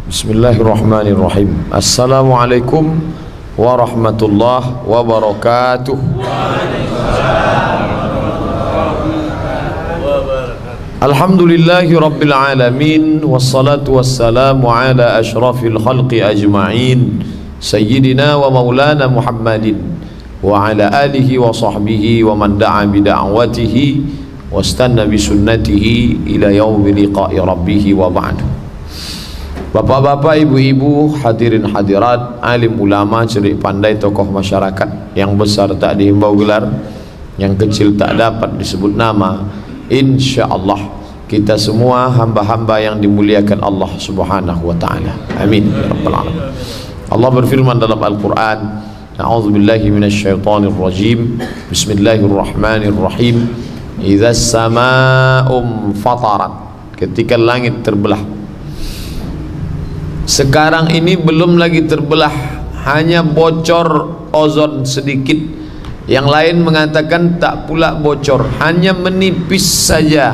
Bismillahirrahmanirrahim. Assalamualaikum warahmatullahi wabarakatuh. Alhamdulillahi rabbil alamin, wassalatu wassalamu ala ashrafil khalqi ajma'in, sayyidina wa maulana Muhammadin wa ala alihi wa sahbihi wa man da'a bida'watihi wastanna bisunnatihi ila yaumi liqa'i rabbih wa ba'du. Bapak-bapak, ibu-ibu, hadirin hadirat, alim ulama, cerdik pandai, tokoh masyarakat, yang besar tak dihimbau gelar, yang kecil tak dapat disebut nama, insyaallah kita semua hamba-hamba yang dimuliakan Allah Subhanahu wa taala. Amin ya rabbal alamin. Allah berfirman dalam Al-Qur'an, a'udzubillahi minasyaitonir rajim. Bismillahirrahmanirrahim. Idzas samaa'u fatarat. Ketika langit terbelah. Sekarang ini belum lagi terbelah, hanya bocor ozon sedikit. Yang lain mengatakan tak pula bocor, hanya menipis saja.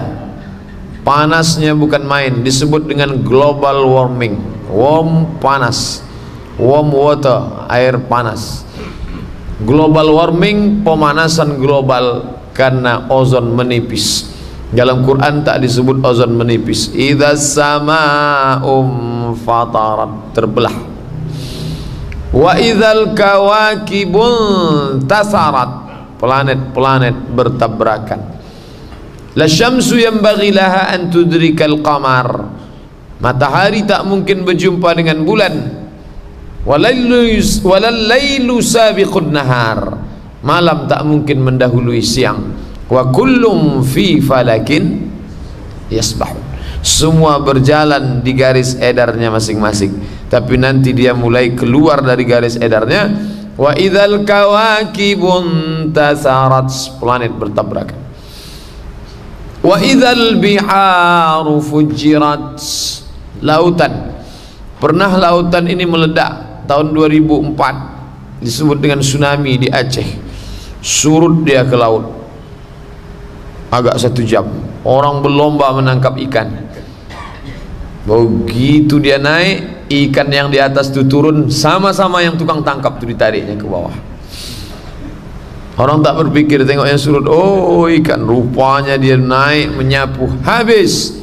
Panasnya bukan main, disebut dengan global warming. Warm, panas. Warm water, air panas. Global warming, pemanasan global karena ozon menipis. Dalam Quran tak disebut ozon menipis. Idzas samaa'u fatarat, terbelah. Wa idzal kawakibun tasarat, planet-planet bertabrakan. La syamsu yanbaghi laha an tudrikal qamar, matahari tak mungkin berjumpa dengan bulan. Walal lailu sabiqun nahar, malam tak mungkin mendahului siang. Wa kullum fi falakin yasbahun, semua berjalan di garis edarnya masing-masing, tapi nanti dia mulai keluar dari garis edarnya. Wa idzal kawakibun tasarat, planet bertabrakan. Wa idzal biharu fujirat, lautan, pernah lautan ini meledak tahun 2004, disebut dengan tsunami di Aceh. Surut dia ke laut agak 1 jam, orang berlomba menangkap ikan. Begitu dia naik, ikan yang di atas itu turun, sama-sama yang tukang tangkap itu ditariknya ke bawah. Orang tak berpikir, tengok yang surut, oh ikan, rupanya dia naik menyapu, habis.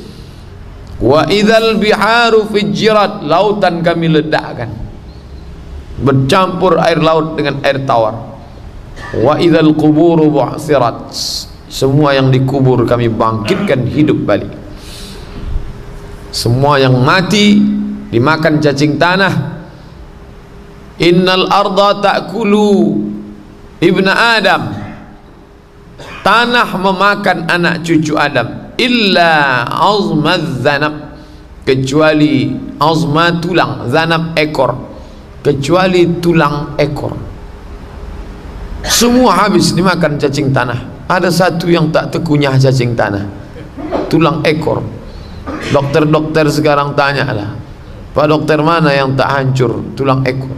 Wa idzal biharu fujirat, lautan kami ledakkan, bercampur air laut dengan air tawar. Wa idzal quburu bu'sirat, semua yang dikubur kami bangkitkan hidup balik. Semua yang mati dimakan cacing tanah. Innal arda ta'kulu ibna Adam, tanah memakan anak cucu Adam. Illa azmaz zanab, kecuali azma tulang, zanab ekor, kecuali tulang ekor. Semua habis dimakan cacing tanah. Ada satu yang tak terkunyah cacing tanah, tulang ekor. Dokter-dokter sekarang tanyalah, Pak dokter, mana yang tak hancur? Tulang ekor.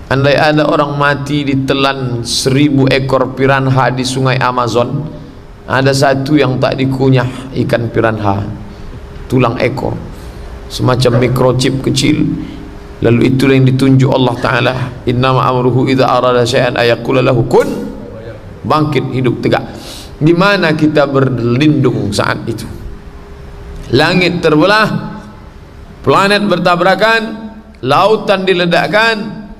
Andai ada orang mati ditelan 1000 ekor piranha di sungai Amazon, ada satu yang tak dikunyah ikan piranha, tulang ekor, semacam mikrochip kecil. Lalu itulah yang ditunjuk Allah Ta'ala, innama amruhu idza arada syai'an ayaqula lahu kun, bangkit hidup tegak. Di mana kita berlindung saat itu? Langit terbelah, planet bertabrakan, lautan diledakkan,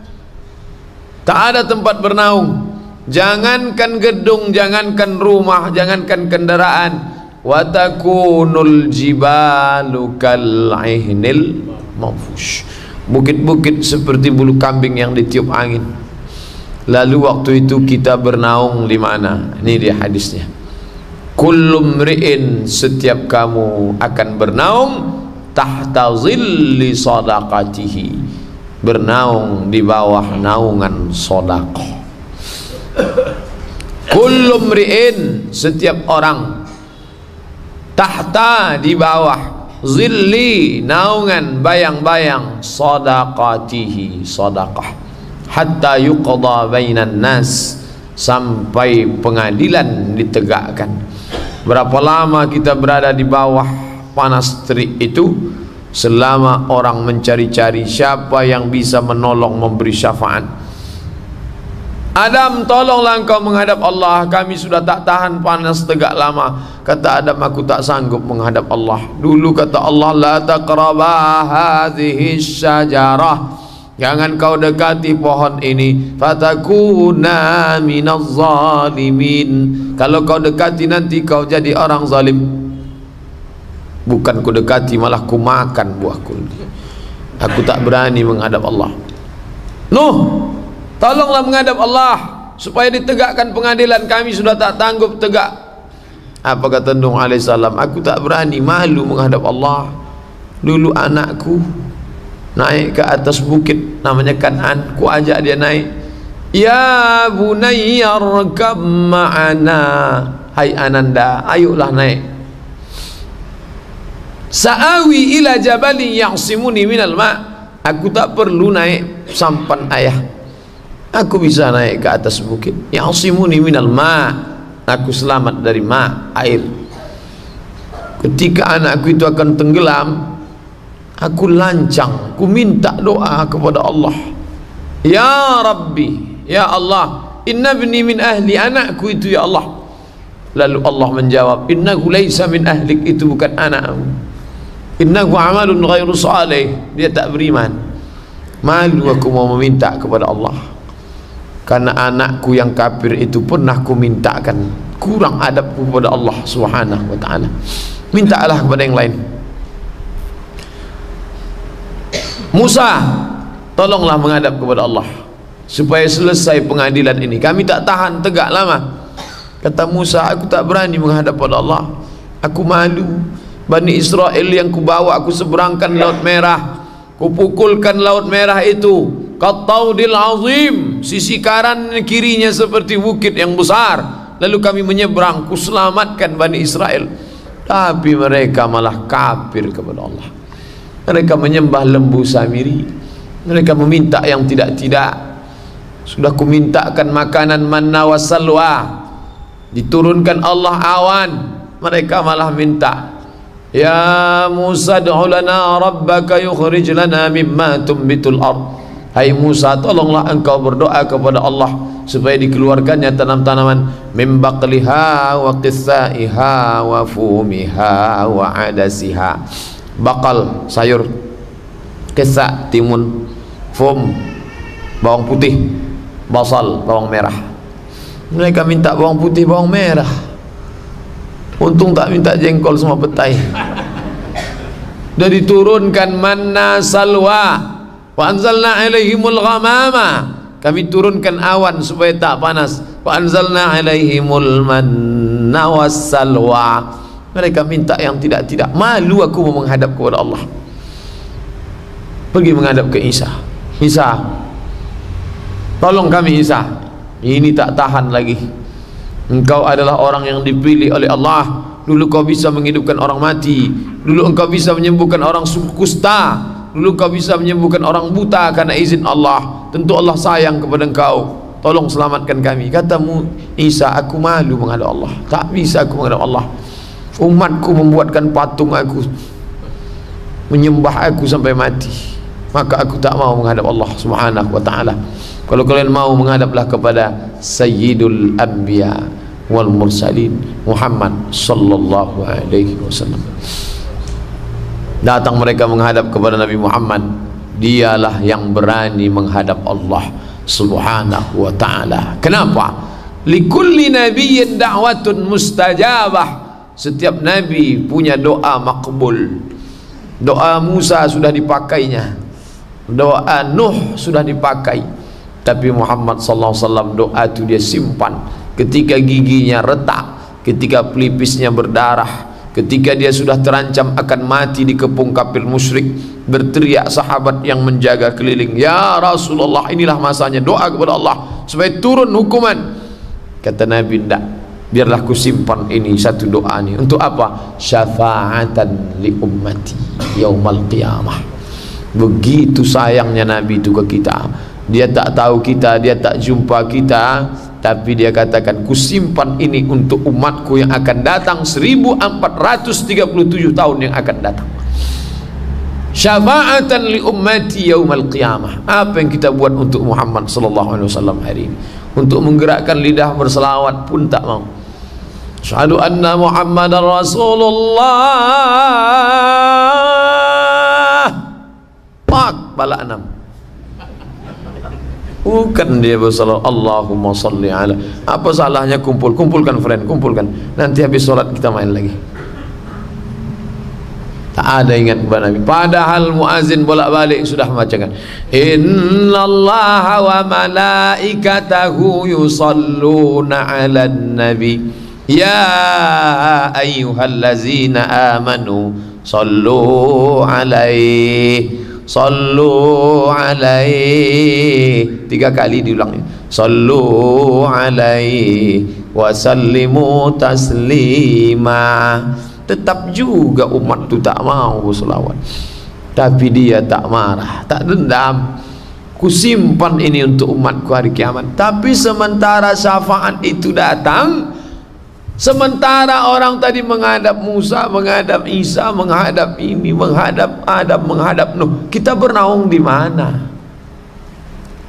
tak ada tempat bernaung. Jangankan gedung, jangankan rumah, jangankan kendaraan. Wa takunul jibalu kal'ihnil manfush, bukit-bukit seperti bulu kambing yang ditiup angin. Lalu waktu itu kita bernaung di mana? Ini dia hadisnya. Kullu mri'in, setiap kamu akan bernaung tahta zilli sadaqatihi, bernaung di bawah naungan sedekah. Kullu mri'in, setiap orang, tahta, di bawah, zilli, naungan, bayang-bayang, sadaqatihi, sedekah, hatta yuqda bainan nas, sampai pengadilan ditegakkan. Berapa lama kita berada di bawah panas terik itu? selama orang mencari-cari siapa yang bisa menolong, memberi syafaat. Adam, tolonglah engkau menghadap Allah, kami sudah tak tahan panas tegak lama. Kata Adam, aku tak sanggup menghadap Allah. Dulu kata Allah, la taqrabah hadhihi syajarah, jangan kau dekati pohon ini, fatakuna minaz zalimin, kalau kau dekati nanti kau jadi orang zalim. Bukan ku dekati, malah ku makan buahku. Aku tak berani menghadap Allah. Nuh, tolonglah menghadap Allah supaya ditegakkan pengadilan, kami sudah tak tanggup tegak. Apa kata Nuh alaihissalam? Aku tak berani, malu menghadap Allah. Dulu anakku naik ke atas bukit namanya Kan'an, ku ajak dia naik. Ya bunayya arkab ma'ana, hai Ananda, ayolah naik. Sa'awi ila jabalin ya'simuni minal ma', aku tak perlu naik sampan ayah, aku bisa naik ke atas bukit. Ya'simuni minal ma', aku selamat dari air. Ketika anakku itu akan tenggelam, aku lancang, ku minta doa kepada Allah. Ya Rabbi, ya Allah, inna ibni min ahli, anakku itu ya Allah. Lalu Allah menjawab, innahu laysa min ahlik, itu bukan anakmu. Innahu amalun ghairu salih, dia tak beriman. Malu aku mau meminta kepada Allah, karena anakku yang kafir itu pernah ku mintakan. Kurang adabku kepada Allah subhanahu wa ta'ala. Mintalah kepada yang lain. Musa, tolonglah menghadap kepada Allah supaya selesai pengadilan ini, kami tak tahan tegak lama. Kata Musa, aku tak berani menghadap kepada Allah, aku malu. Bani Israel yang kubawa, aku seberangkan Laut Merah, kupukulkan Laut Merah itu Qattaudil azim, sisi kanan kirinya seperti bukit yang besar. Lalu kami menyeberang, kuselamatkan Bani Israel. Tapi mereka malah kafir kepada Allah. Mereka menyembah lembu Samiri, mereka meminta yang tidak-tidak. Sudah kumintakan makanan manna wa salwa, diturunkan Allah awan, mereka malah minta. Ya Musa, ad'u lana rabbaka yukhrij lana mimma tumbitul ard. Hai Musa, tolonglah engkau berdoa kepada Allah supaya dikeluarkannya tanam-tanaman, min baqliha wa qithaiha wa fumiha wa adasiha. Bakal sayur, qitha timun, fum bawang putih, basal bawang merah. Mereka minta bawang putih, bawang merah. Untung tak minta jengkol semua petai. Dan diturunkan manna salwa, wa anzalna alaihimul ghamama, kami turunkan awan supaya tak panas. Wa anzalna alaihimul manna wassalwa. Mereka minta yang tidak-tidak. Malu aku mau menghadap kepada Allah. Pergi menghadap ke Isa. Isa, tolong kami Isa, ini tak tahan lagi. Engkau adalah orang yang dipilih oleh Allah. Dulu kau bisa menghidupkan orang mati, dulu engkau bisa menyembuhkan orang kusta, dulu kau bisa menyembuhkan orang buta karena izin Allah. Tentu Allah sayang kepada engkau, tolong selamatkan kami. Katamu Isa, aku malu menghadap Allah, tak bisa aku menghadap Allah. Umatku membuatkan patung aku, menyembah aku sampai mati, maka aku tak mau menghadap Allah subhanahu wa ta'ala. Kalau kalian mau, menghadaplah kepada Sayyidul Anbiya wal Mursalin, Muhammad sallallahu alaihi wasallam. Datang mereka menghadap kepada Nabi Muhammad, dialah yang berani menghadap Allah subhanahu wa ta'ala. Kenapa? Likulli nabiyyin da'watun mustajabah. Setiap nabi punya doa makbul. Doa Musa sudah dipakainya, doa Nuh sudah dipakai. Tapi Muhammad sallallahu alaihi wasallam, doa itu dia simpan ketika giginya retak, ketika pelipisnya berdarah, ketika dia sudah terancam akan mati dikepung kafir musyrik. Berteriak sahabat yang menjaga keliling, ya Rasulullah, inilah masanya doa kepada Allah supaya turun hukuman. Kata Nabi, tidak, biarlah ku simpan ini satu doa ini. Untuk apa? Syafa'atan li ummati yaumal qiyamah. Begitu sayangnya Nabi itu ke kita. Dia tak tahu kita, dia tak jumpa kita, tapi dia katakan, kusimpan ini untuk umatku yang akan datang 1437 tahun yang akan datang. syafa'atan li ummati yaumal qiyamah. Apa yang kita buat untuk Muhammad sallallahu alaihi wasallam hari ini? Untuk menggerakkan lidah berselawat pun tak mau. Asyhadu anna Muhammadar Rasulullah. Pak bala 6. Bukan dia bersalat Allahumma salli ala. Apa salahnya kumpulkan friend, kumpulkan. Nanti habis solat kita main lagi. Tak ada ingat kepada Nabi. Padahal muazin bolak-balik sudah membacakan innallaha wa malaikatahu yusalluna 'alan nabi ya ayyuhallazina amanu sallu 'alaihi. Sallu alaihi, 3 kali diulang. Sallu alaihi wa sallimu taslima. Tetap juga umat itu tak mau berselawat, tapi dia tak marah, tak dendam. Kusimpan ini untuk umatku hari kiamat. Tapi sementara syafaat itu datang, sementara orang tadi menghadap Musa, menghadap Isa, menghadap ini, menghadap Adam, menghadap Nuh, kita bernaung di mana?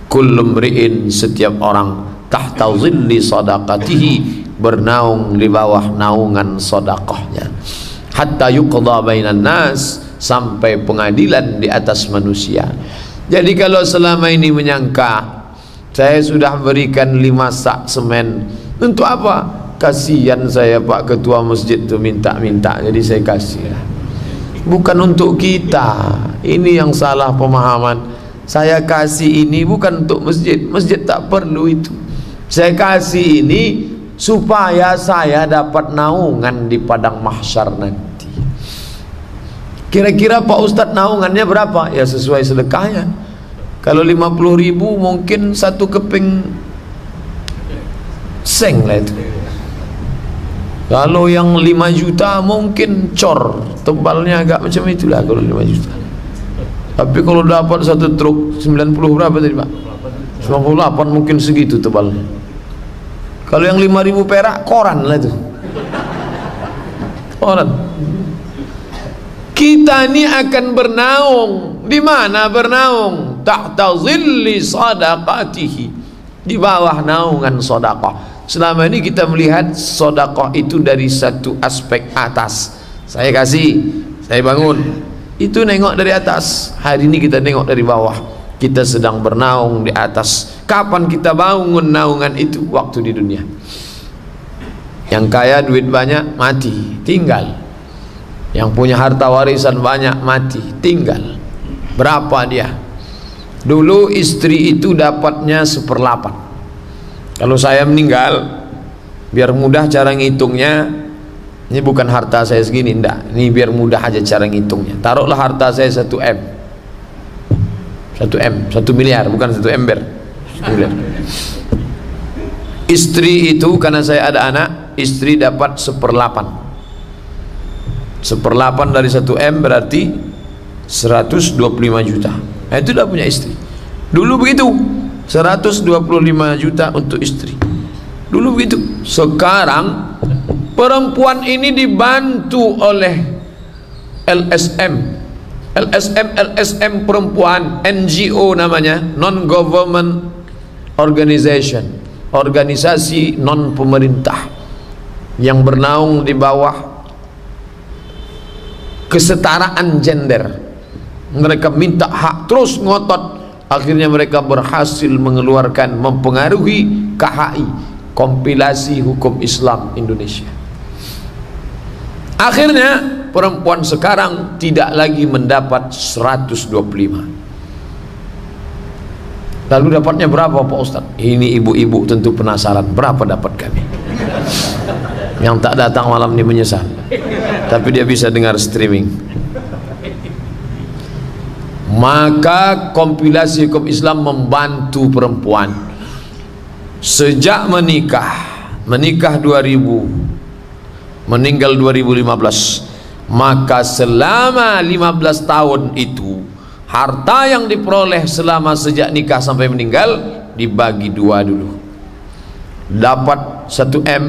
Kullu mri'in, setiap orang, tahta zilli sadaqatihi, bernaung di bawah naungan sedekahnya. Hatta yuqda bainan nas, sampai pengadilan di atas manusia. Jadi kalau selama ini menyangka saya sudah berikan 5 sak semen, untuk apa? Kasihan saya Pak Ketua Masjid tu minta-minta, jadi saya kasih lah. Bukan untuk kita. Ini yang salah pemahaman. Saya kasih ini bukan untuk masjid. Masjid tak perlu itu. Saya kasih ini supaya saya dapat naungan di padang mahsyar nanti. Kira-kira Pak Ustadz naungannya berapa? Ya sesuai sedekahnya. Kalau 50.000 mungkin 1 keping seng lah itu. Kalau yang 5 juta mungkin cor, tebalnya agak macam itulah kalau 5 juta. Tapi kalau dapat 1 truk 90 berapa tadi Pak? 98 mungkin segitu tebalnya. Kalau yang 5.000 perak koran lah itu. Koran. Kita ini akan bernaung. Di mana bernaung? Tahta zilli sadaqatihi, di bawah naungan sedekah. Selama ini kita melihat sedekah itu dari satu aspek atas. Saya kasih, saya bangun, itu nengok dari atas. Hari ini kita nengok dari bawah. Kita sedang bernaung di atas. Kapan kita bangun naungan itu? Waktu di dunia. Yang kaya duit banyak mati, tinggal. Yang punya harta warisan banyak mati, tinggal. Berapa dia? Dulu istri itu dapatnya 1/8. Kalau saya meninggal, biar mudah cara ngitungnya, ini bukan harta saya segini, enggak. Ini biar mudah aja cara ngitungnya. Taruhlah harta saya 1 M. 1 M, 1 miliar, bukan 1 ember. 1 miliar. Istri itu, karena saya ada anak, istri dapat 1/8. 1/8 dari 1 M berarti 125 juta. Nah, itu dah punya istri. Dulu begitu, 125 juta untuk istri. Dulu begitu. Sekarang perempuan ini dibantu oleh LSM perempuan, NGO namanya, non government organization, organisasi non pemerintah yang bernaung di bawah kesetaraan gender. Mereka minta hak, terus ngotot. Akhirnya mereka berhasil mengeluarkan, mempengaruhi KHI, Kompilasi Hukum Islam Indonesia. Akhirnya perempuan sekarang tidak lagi mendapat 125. Lalu dapatnya berapa Pak Ustadz? Ini ibu-ibu tentu penasaran, berapa dapat kami? Yang tak datang malam ini menyesal, tapi dia bisa dengar streaming. Maka Kompilasi Hukum Islam membantu perempuan sejak menikah 2000, meninggal 2015. Maka selama 15 tahun itu, harta yang diperoleh selama sejak nikah sampai meninggal dibagi 2 dulu. Dapat 1 M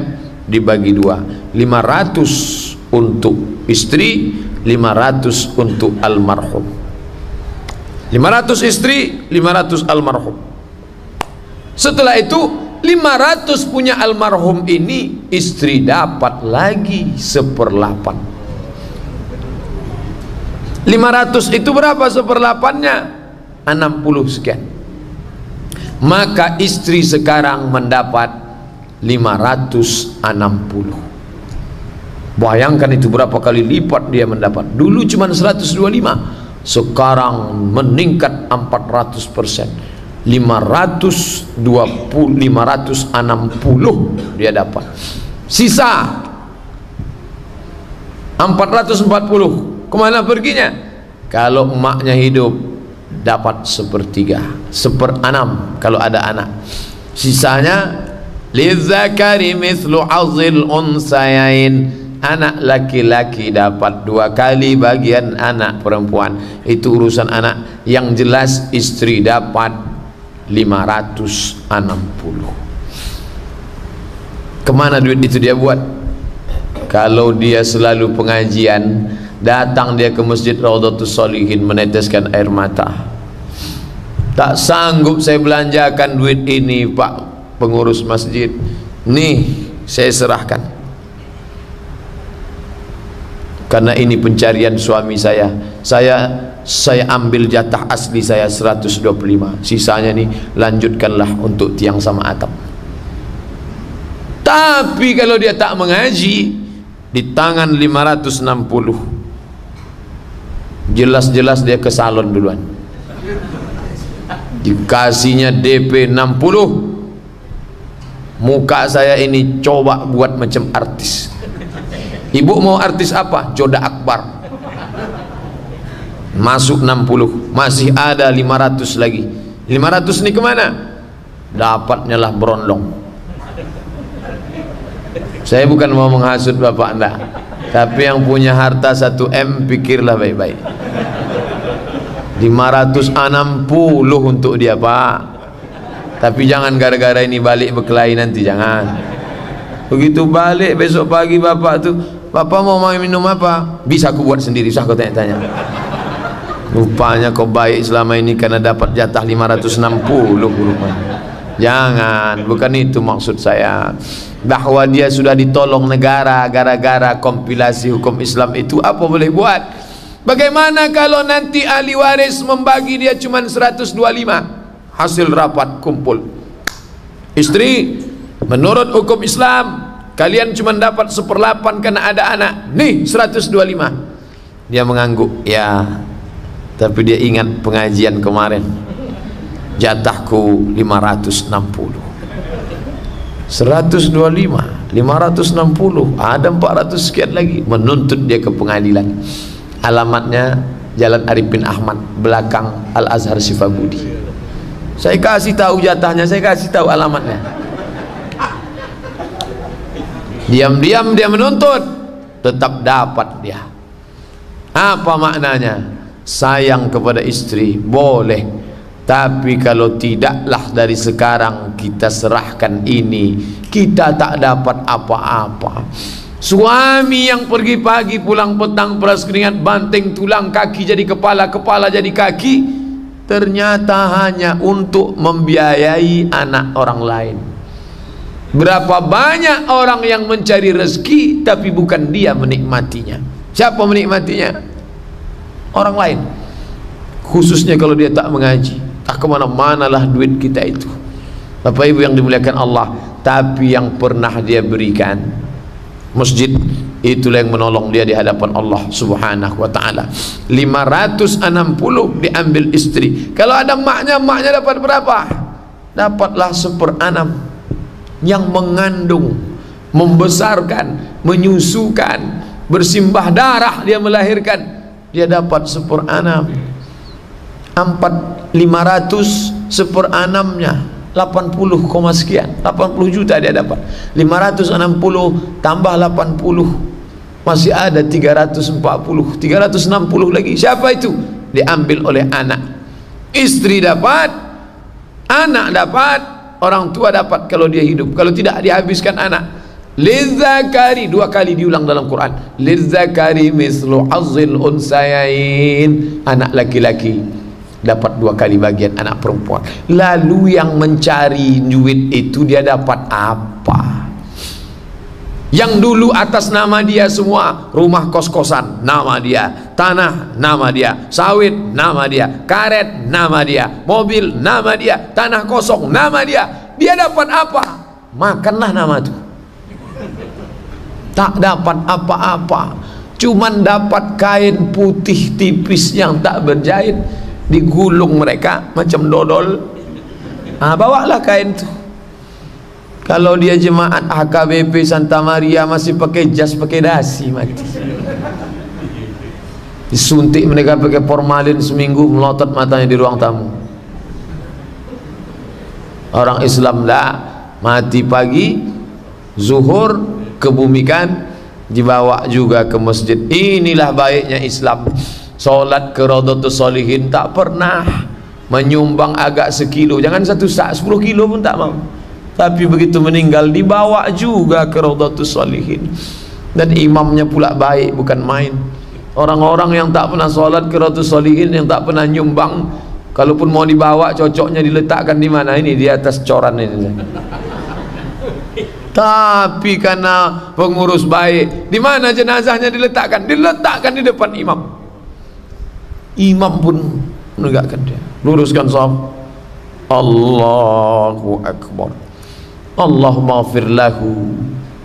dibagi 2, 500 untuk istri, 500 untuk almarhum. 500 istri, 500 almarhum. Setelah itu 500 punya almarhum ini, istri dapat lagi 1/8. 500 itu berapa 1/8-nya? 60 sekian. Maka istri sekarang mendapat 560. Bayangkan itu berapa kali lipat dia mendapat. Dulu cuma 125, sekarang meningkat 400%. 560 dia dapat. Sisa 440 kemana perginya? Kalau emaknya hidup dapat 1/3, 1/6 kalau ada anak. Sisanya lidzakari mithlu azil unsayain, anak laki-laki dapat 2 kali bagian anak perempuan. Itu urusan anak. Yang jelas istri dapat 560. Kemana duit itu dia buat? Kalau dia selalu pengajian, datang dia ke masjid Raudhatus Shalihin meneteskan air mata. Tak sanggup saya belanjakan duit ini, Pak pengurus masjid, nih saya serahkan, karena ini pencarian suami saya ambil jatah asli saya 125, sisanya nih lanjutkanlah untuk tiang sama atap. Tapi kalau dia tak mengaji, di tangan 560, jelas-jelas dia ke salon duluan, dikasihnya DP 60. Muka saya ini coba buat macam artis. Ibu mau artis apa? Joda Akbar. Masuk 60, masih ada 500 lagi. 500 ini kemana? Dapatnya lah berondong. Saya bukan mau menghasut bapak anda, tapi yang punya harta 1M pikirlah baik-baik. 560 untuk dia, Pak. Tapi jangan gara-gara ini balik berkelahi nanti, jangan. Begitu balik besok pagi bapak tuh, Bapak mau minum apa? Bisa aku buat sendiri, usah kau tanya-tanya. Rupanya kau baik selama ini karena dapat jatah 560 rupanya. Jangan, bukan itu maksud saya. Bahwa dia sudah ditolong negara gara-gara kompilasi hukum Islam itu, apa boleh buat? Bagaimana kalau nanti ahli waris membagi dia cuma 125? Hasil rapat kumpul, istri, menurut hukum Islam kalian cuma dapat 1/8 karena ada anak, nih 125. Dia mengangguk, ya, tapi dia ingat pengajian kemarin, jatahku 560. 125, 560, ada 400 sekian lagi. Menuntut dia ke pengadilan. Alamatnya Jalan Arifin Ahmad, belakang Al-Azhar Sifabudi. Saya kasih tahu jatahnya, saya kasih tahu alamatnya. Diam-diam dia menuntut, tetap dapat dia. Apa maknanya? Sayang kepada istri boleh, tapi kalau tidaklah dari sekarang kita serahkan ini, kita tak dapat apa-apa. Suami yang pergi pagi pulang petang, peras keringat, banting tulang, kaki jadi kepala, kepala jadi kaki, ternyata hanya untuk membiayai anak orang lain. Berapa banyak orang yang mencari rezeki tapi bukan dia menikmatinya. Siapa menikmatinya? Orang lain. Khususnya kalau dia tak mengaji. Tak kemana-mana lah duit kita itu, Bapak Ibu yang dimuliakan Allah. Tapi yang pernah dia berikan, masjid, itulah yang menolong dia di hadapan Allah subhanahu wa ta'ala. 560 diambil istri. Kalau ada maknya, maknya dapat berapa? Dapatlah 1/6. Yang mengandung, membesarkan, menyusukan, bersimbah darah, dia melahirkan, dia dapat 1/6. 500 1/6-nya 80, sekian, 80 juta dia dapat. 560 tambah 80, masih ada 340, 360 lagi. Siapa itu? Diambil oleh anak. Istri dapat, anak dapat, orang tua dapat kalau dia hidup. Kalau tidak, dihabiskan anak. Lidzakari, 2 kali diulang dalam Quran. Lidzakari mislu hazzil unsayain, anak laki-laki dapat 2 kali bagian anak perempuan. Lalu yang mencari duit itu dia dapat apa? Yang dulu atas nama dia semua, rumah kos-kosan nama dia, tanah nama dia, sawit nama dia, karet nama dia, mobil nama dia, tanah kosong nama dia. Dia dapat apa? Makanlah nama itu. Tak dapat apa-apa, cuman dapat kain putih tipis yang tak berjahit, digulung mereka macam dodol. Bawalah kain itu. Kalau dia jemaat HKBP Santa Maria masih pakai jas, pakai dasi, mati. Disuntik mereka pakai formalin seminggu, melotot matanya di ruang tamu. Orang Islam lah, mati pagi, zuhur kebumikan, dibawa juga ke masjid. Inilah baiknya Islam. Solat ke Raudhatus Shalihin tak pernah menyumbang agak sekilo, jangan 1 sak, 10 kilo pun tak mau. Tapi begitu meninggal dibawa juga ke Raudhatus Shalihin. Dan imamnya pula baik, bukan main. Orang-orang yang tak pernah sholat ke Raudhatus Shalihin, yang tak pernah nyumbang, kalaupun mau dibawa cocoknya diletakkan di mana? Ini di atas coran ini. Tapi karena pengurus baik, di mana jenazahnya diletakkan? Diletakkan di depan imam. Imam pun menegakkan dia, luruskan shaf, Allahu Akbar, Allahumma ighfir lahu,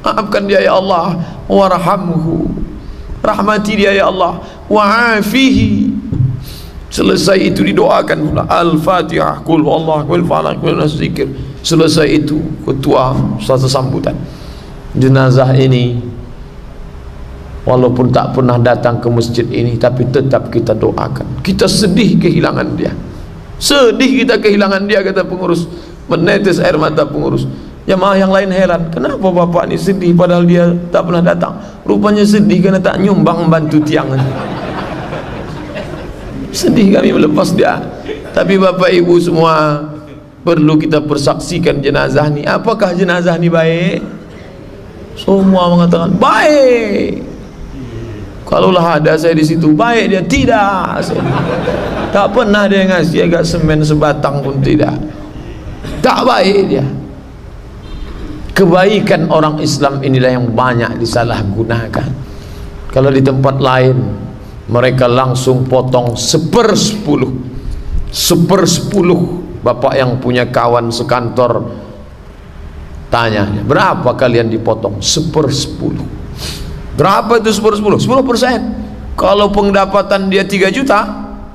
maafkan dia ya Allah, warhamhu, rahmati dia ya Allah, wa'afihi. Selesai itu didoakan pula Al-Fatihah, Qul huwallahu wal falaq wal nas, zikir. Selesai itu ketua suatu sambutan. Jenazah ini walaupun tak pernah datang ke masjid ini, tapi tetap kita doakan. Kita sedih kehilangan dia, sedih kita kehilangan dia, kata pengurus. Menetes air mata pengurus. Jamaah yang lain heran, kenapa bapak ini sedih padahal dia tak pernah datang? Rupanya sedih karena tak nyumbang membantu tiang. Sedih kami melepas dia. Tapi bapak ibu semua, perlu kita persaksikan jenazah ni. Apakah jenazah ni baik? Semua mengatakan baik. Kalaulah ada saya di situ, baik dia. Tidak, tak pernah dia ngasih agak semen sebatang pun tidak. Tak baik dia. Kebaikan orang Islam inilah yang banyak disalahgunakan. Kalau di tempat lain mereka langsung potong 1/10. 1/10. Bapak yang punya kawan sekantor tanya, berapa kalian dipotong? 1/10. Berapa itu 1/10? 10%. Kalau pendapatan dia 3 juta,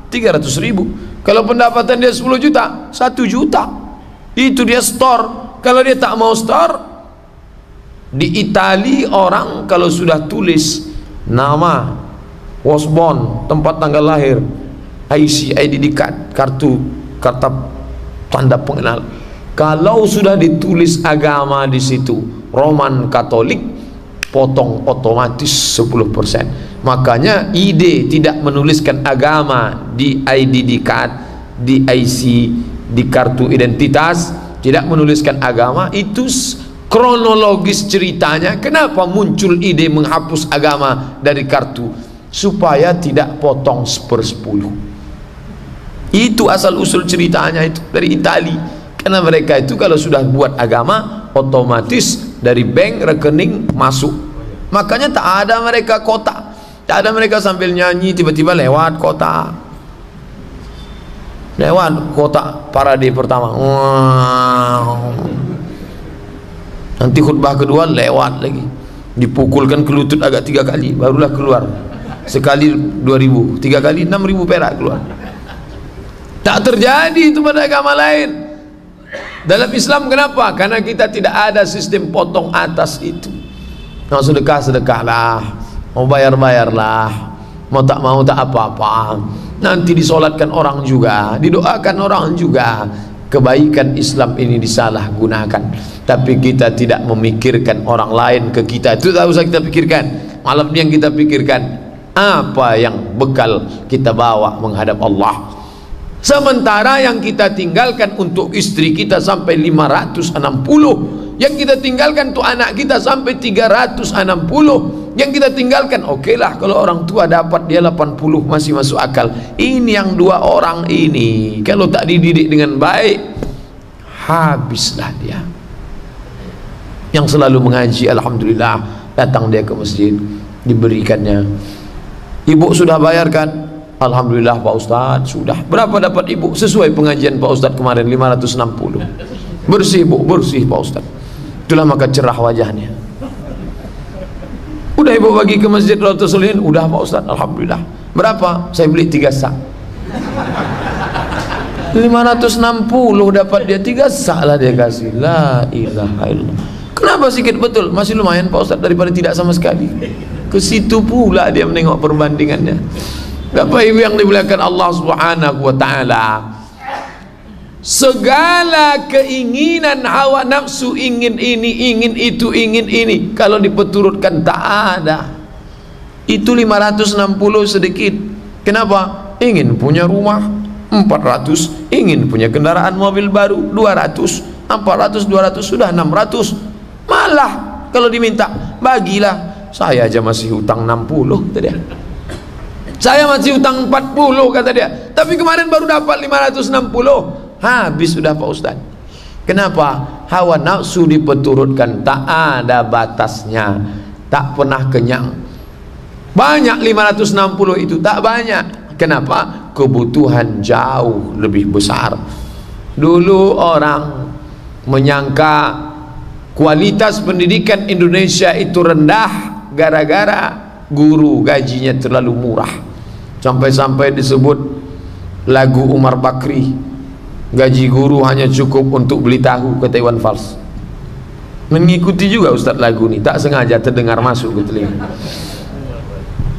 300.000. Kalau pendapatan dia 10 juta, 1 juta. Itu dia store. Kalau dia tak mau store, di Itali orang kalau sudah tulis nama, was born, tempat tanggal lahir, IC, ID card, kartu tanda pengenal, kalau sudah ditulis agama di situ, Roman Katolik, potong otomatis 10%. Makanya ID tidak menuliskan agama di ID card, di IC, di kartu identitas, tidak menuliskan agama. Itu kronologis ceritanya kenapa muncul ide menghapus agama dari kartu, supaya tidak potong 1/10. Itu asal usul ceritanya, itu dari Itali. Karena mereka itu kalau sudah buat agama, otomatis dari bank rekening masuk. Makanya tak ada mereka kotak, tak ada mereka sambil nyanyi tiba-tiba lewat kotak. Lewat kotak parade pertama, wow. Nanti khutbah kedua lewat lagi, dipukulkan ke lutut agak 3 kali barulah keluar. Sekali 2.000, 3 kali 6.000 perak keluar. Tak terjadi itu pada agama lain. Dalam Islam kenapa? Karena kita tidak ada sistem potong atas itu. Mau sedekah, sedekahlah. Mau bayar, bayarlah. Mau tak mau tak apa-apa. Nanti disolatkan orang juga, didoakan orang juga. Kebaikan Islam ini disalahgunakan, tapi kita tidak memikirkan orang lain ke kita. Itu tak usah kita pikirkan. Malam ini yang kita pikirkan, apa yang bekal kita bawa menghadap Allah. Sementara yang kita tinggalkan untuk istri kita sampai 560, yang kita tinggalkan untuk anak kita sampai 360, Yang kita tinggalkan, oke lah kalau orang tua dapat dia 80 masih masuk akal. Ini yang 2 orang ini kalau tak dididik dengan baik, habislah dia. Yang selalu mengaji, alhamdulillah, datang dia ke masjid, diberikannya. Ibu sudah bayarkan? Alhamdulillah Pak Ustadz sudah. Berapa dapat ibu? Sesuai pengajian Pak Ustadz kemarin 560. Bersih bu, bersih Pak Ustadz. Itulah maka cerah wajahnya. Udah ibu bagi ke masjid Raudhatus Sholihin? Udah Pak Ustadz, alhamdulillah. Berapa? Saya beli 3 sak. 560 dapat dia 3 sak lah dia kasih. La ilaha illallah. Kenapa sikit? Betul, masih lumayan Pak Ustadz daripada tidak sama sekali. Ke situ pula dia menengok perbandingannya. Bapak Ibu yang dimuliakan Allah Subhanahu wa taala, segala keinginan hawa nafsu, ingin ini, ingin itu, ingin ini, kalau dipeturutkan tak ada. Itu 560 sedikit. Kenapa? Ingin punya rumah 400, ingin punya kendaraan mobil baru 200, 400, 200 sudah 600. Malah kalau diminta bagilah, saya aja masih hutang 60 kata dia. Saya masih hutang 40 kata dia. Tapi kemarin baru dapat 560. Habis sudah Pak Ustaz. Kenapa? Hawa nafsu dipeturutkan, tak ada batasnya, tak pernah kenyang. Banyak 560 itu tak banyak. Kenapa? Kebutuhan jauh lebih besar. Dulu orang menyangka kualitas pendidikan Indonesia itu rendah gara-gara guru gajinya terlalu murah. Sampai-sampai disebut lagu Umar Bakri, gaji guru hanya cukup untuk beli tahu, kata Iwan Fals. Mengikuti juga Ustaz lagu ini, tak sengaja terdengar masuk ke telinga.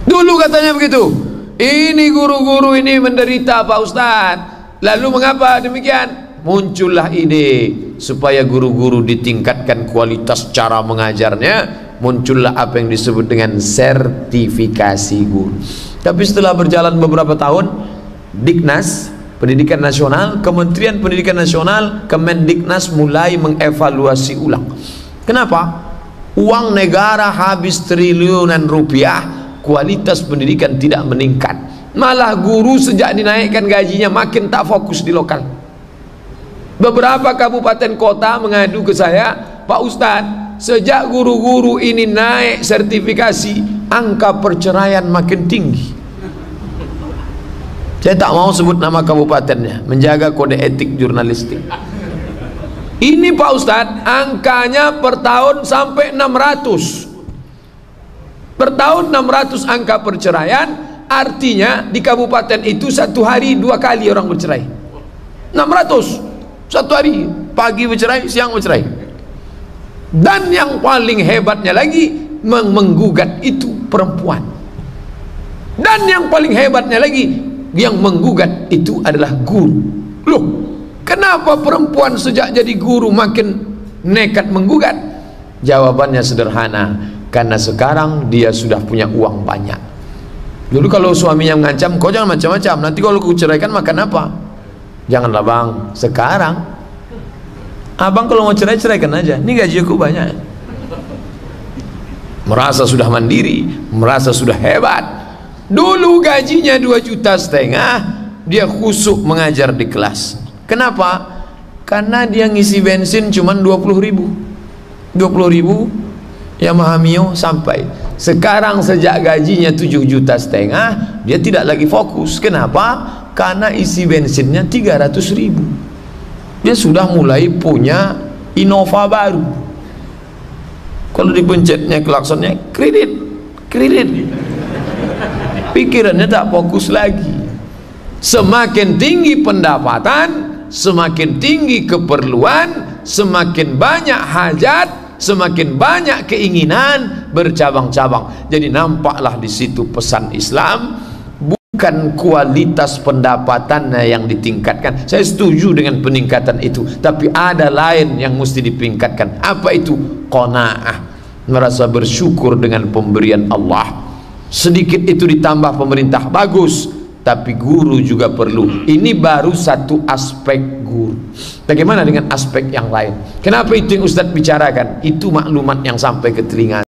Dulu katanya begitu. Ini guru-guru ini menderita Pak Ustaz. Lalu mengapa demikian? Muncullah ide supaya guru-guru ditingkatkan kualitas cara mengajarnya. Muncullah apa yang disebut dengan sertifikasi guru. Tapi setelah berjalan beberapa tahun, Diknas Pendidikan Nasional, Kementerian Pendidikan Nasional, Kemendiknas mulai mengevaluasi ulang. Kenapa? Uang negara habis triliunan rupiah, kualitas pendidikan tidak meningkat. Malah guru sejak dinaikkan gajinya makin tak fokus di lokal. Beberapa kabupaten kota mengadu ke saya, Pak Ustadz, sejak guru-guru ini naik sertifikasi, angka perceraian makin tinggi. Saya tak mau sebut nama kabupatennya, menjaga kode etik jurnalistik. Ini Pak Ustadz, angkanya per tahun sampai 600. Per tahun 600 angka perceraian, artinya di kabupaten itu satu hari 2 kali orang bercerai. 600 satu hari, pagi bercerai, siang bercerai. Dan yang paling hebatnya lagi, menggugat itu perempuan. Dan yang paling hebatnya lagi, yang menggugat itu adalah guru. Loh, kenapa perempuan sejak jadi guru makin nekat menggugat? Jawabannya sederhana, karena sekarang dia sudah punya uang banyak. Dulu kalau suaminya mengancam, kau jangan macam-macam, nanti kalau aku ceraikan makan apa? Janganlah bang, sekarang abang kalau mau cerai, ceraikan aja, ini gaji aku banyak. Merasa sudah mandiri, merasa sudah hebat. Dulu gajinya 2,5 juta, dia khusuk mengajar di kelas. Kenapa? Karena dia ngisi bensin cuman 20.000. 20.000 Yamaha Mio sampai. Sekarang sejak gajinya 7,5 juta, dia tidak lagi fokus. Kenapa? Karena isi bensinnya 300.000. Dia sudah mulai punya Innova baru. Kalau dipencetnya klaksonnya kredit. Pikirannya tak fokus lagi. Semakin tinggi pendapatan, semakin tinggi keperluan, semakin banyak hajat, semakin banyak keinginan bercabang-cabang. Jadi nampaklah di situ pesan Islam, bukan kualitas pendapatannya yang ditingkatkan. Saya setuju dengan peningkatan itu, tapi ada lain yang mesti ditingkatkan. Apa itu? Qanaah, merasa bersyukur dengan pemberian Allah. Sedikit itu ditambah pemerintah, bagus, tapi guru juga perlu. Ini baru satu aspek guru. Bagaimana dengan aspek yang lain? Kenapa itu yang Ustadz bicarakan? Itu maklumat yang sampai ke telinga